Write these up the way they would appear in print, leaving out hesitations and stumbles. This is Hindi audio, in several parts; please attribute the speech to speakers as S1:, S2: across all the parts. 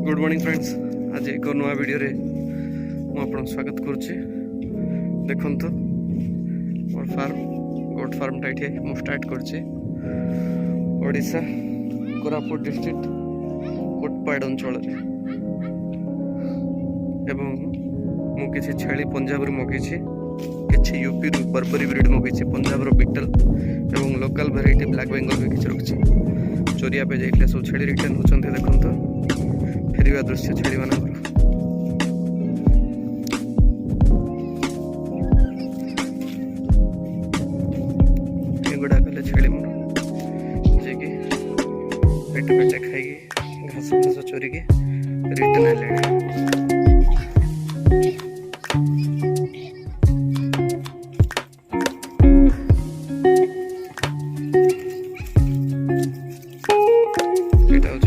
S1: Good morning friends. आज एक नुआ वीडियो रे मुझे स्वागत करुच्ची। देखु मोर फार्म गोट फार्मटा ये मुझे स्टार्ट करुच्ची ओडिशा कोरापुट डिस्ट्रिक्ट कोटपाड़ अंचल मुझे छेली पंजाब मगेছি किसी UP Barbari breed मगेছি Punjab beetle और लोकल भेराइटी ब्लैक बेंगल भी किसी रखी चोरिया पे जाइए सब छेली रिटर्न होती देखो फेरवा दृश्य छेली मान गुड़ा कले छेली मन जे कि पेट पेटे खाई घास घास चोरी के रिटर्न है।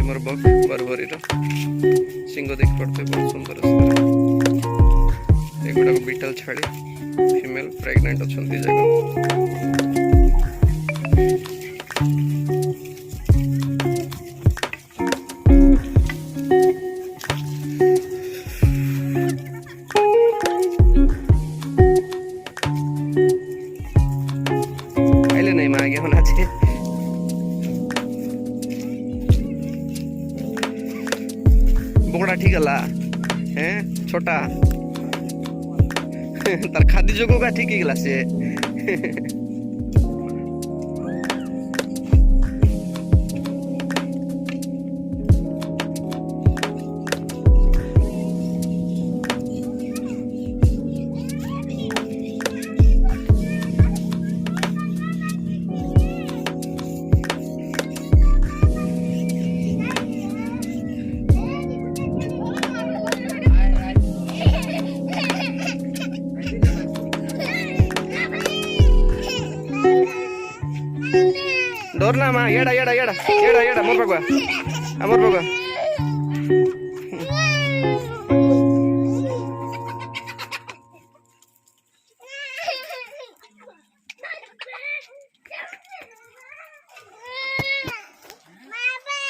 S1: मोर बक बरबरी सिंह देख पड़ते बहुत सुंदर एगुड़ा बीटल छाड़ी फीमेल प्रेग्नेंट अच्छा जगह आइले नहीं मांगे होना चाहिए। बोकड़ा ठीक है हैं छोटा तार खादी जोगो का ठीक गला से डोरना मा येड़ा येड़ा येड़ा येड़ा येड़ा मोर पगवा मोर पगवा